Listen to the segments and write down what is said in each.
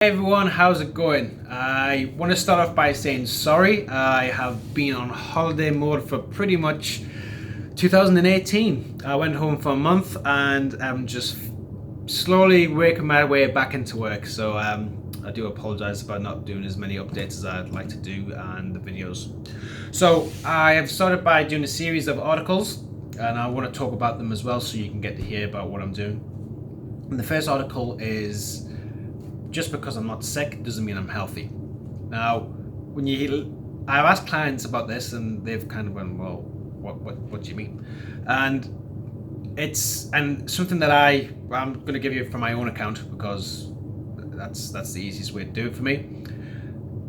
Hey everyone, how's it going? I want to start off by saying sorry. I have been on holiday mode for pretty much 2018. I went home for a month and I'm just slowly working my way back into work. So I do apologize about not doing as many updates as I'd like to do and the videos. So I have started by doing a series of articles and I want to talk about them as well so you can get to hear about what I'm doing. And the first article is just because I'm not sick doesn't mean I'm healthy. Now, I've asked clients about this and they've kind of went, well, what do you mean? And it's something that I'm going to give you from my own account because that's the easiest way to do it for me.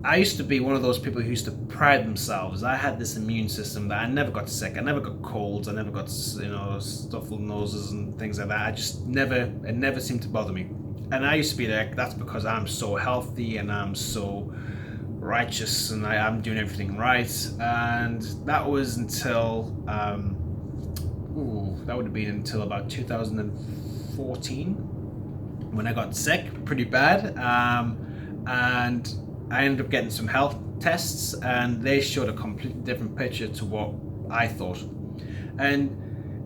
I used to be one of those people who used to pride themselves. I had this immune system that I never got sick. I never got colds. I never got stuffed noses and things like that. It never seemed to bother me. And I used to be like, that's because I'm so healthy and I'm so righteous and I'm doing everything right. And that was until, that would have been until about 2014 when I got sick pretty bad. And I ended up getting some health tests and they showed a completely different picture to what I thought. And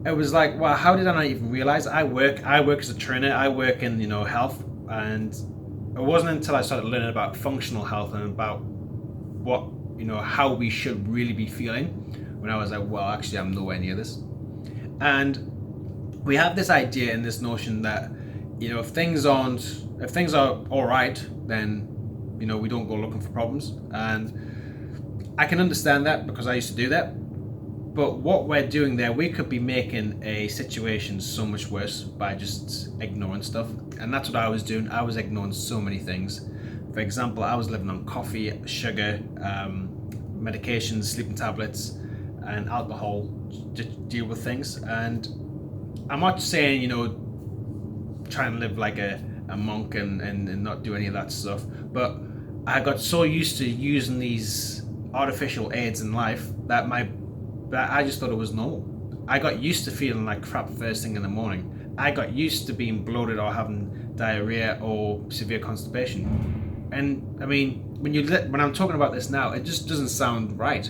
it was like, well, how did I not even realize? I work as a trainer. I work in health, and it wasn't until I started learning about functional health and about what how we should really be feeling when I was like, well, actually, I'm nowhere near this. And we have this idea and this notion that if things are all right, then we don't go looking for problems, and I can understand that because I used to do that. But what we're doing there, we could be making a situation so much worse by just ignoring stuff. And that's what I was doing. I was ignoring so many things. For example, I was living on coffee, sugar, medications, sleeping tablets, and alcohol to deal with things. And I'm not saying, try and live like a monk and not do any of that stuff. But I got so used to using these artificial aids in life that I just thought it was normal. I got used to feeling like crap first thing in the morning. I got used to being bloated or having diarrhea or severe constipation. And I mean, when I'm talking about this now, it just doesn't sound right.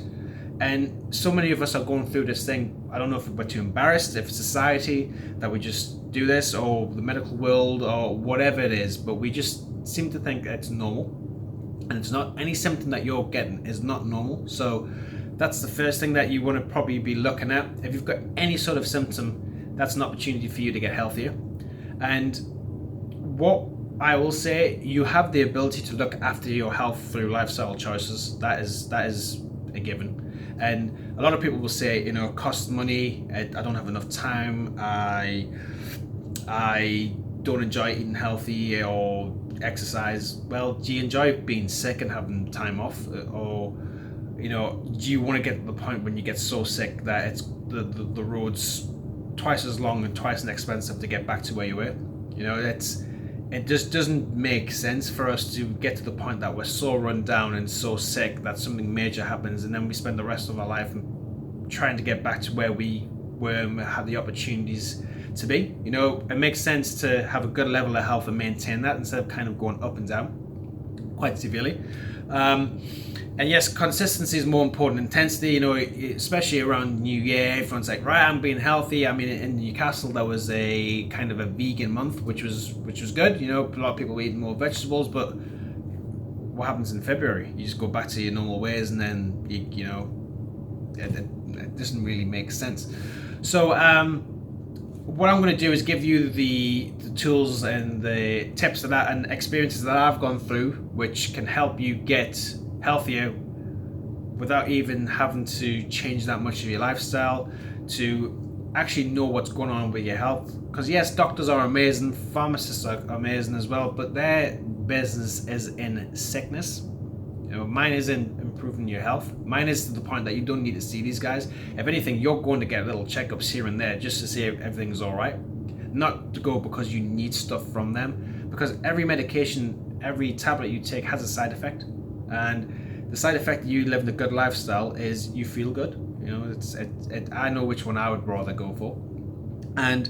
And so many of us are going through this thing. I don't know if we're too embarrassed, if it's society that we just do this, or the medical world, or whatever it is, but we just seem to think it's normal. And it's not. Any symptom that you're getting is not normal. So that's the first thing that you want to probably be looking at. If you've got any sort of symptom, that's an opportunity for you to get healthier. And what I will say, you have the ability to look after your health through lifestyle choices. That is a given. And a lot of people will say, it costs money. I don't have enough time. I don't enjoy eating healthy or exercise. Well, do you enjoy being sick and having time off, or do you want to get to the point when you get so sick that it's the road's twice as long and twice as expensive to get back to where you were? It just doesn't make sense for us to get to the point that we're so run down and so sick that something major happens, and then we spend the rest of our life trying to get back to where we were and had the opportunities to be. It makes sense to have a good level of health and maintain that instead of kind of going up and down quite severely. And yes, consistency is more important than intensity, especially around New Year. Everyone's like, right, I'm being healthy. I mean, in Newcastle, there was a kind of a vegan month, which was good. A lot of people were eating more vegetables, but what happens in February? You just go back to your normal ways, and then, it doesn't really make sense. So, what I'm going to do is give you the tools and the tips and experiences that I've gone through, which can help you get healthier without even having to change that much of your lifestyle, to actually know what's going on with your health. Because yes, doctors are amazing, pharmacists are amazing as well, but their business is in sickness. Mine is in improving your health. Mine is to the point that you don't need to see these guys. If anything, you're going to get little checkups here and there just to see if everything's all right. Not to go because you need stuff from them, because every medication, every tablet you take has a side effect. And the side effect of you living a good lifestyle is you feel good. I know which one I would rather go for. And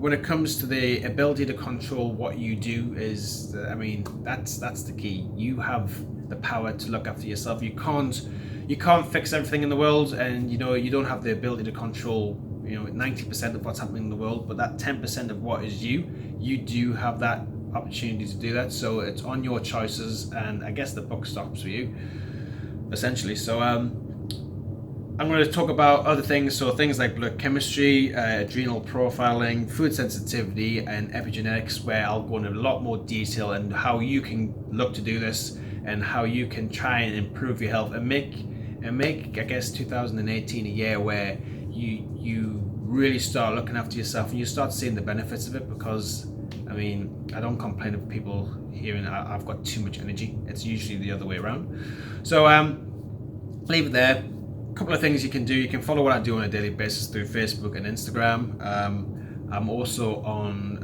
when it comes to the ability to control what you do, is, I mean, that's the key. You have the power to look after yourself. You can't fix everything in the world, and you don't have the ability to control 90% of what's happening in the world. But that 10% of what is you do have that opportunity to do that. So it's on your choices, and I guess the buck stops for you, essentially. So I'm going to talk about other things, so things like blood chemistry, adrenal profiling, food sensitivity, and epigenetics, where I'll go into a lot more detail and how you can look to do this, and how you can try and improve your health and make I guess 2018 a year where you really start looking after yourself and you start seeing the benefits of it. Because I mean, I don't complain of people hearing I've got too much energy. It's usually the other way around. So leave it there. A couple of things you can do. You can follow what I do on a daily basis through Facebook and Instagram. I'm also on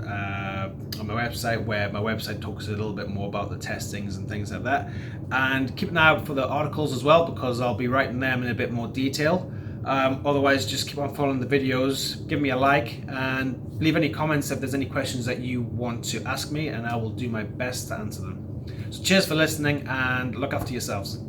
my website, where my website talks a little bit more about the testings and things like that. And keep an eye out for the articles as well, because I'll be writing them in a bit more detail. Otherwise, just keep on following the videos, give me a like, and leave any comments if there's any questions that you want to ask me, and I will do my best to answer them. So cheers for listening, and look after yourselves.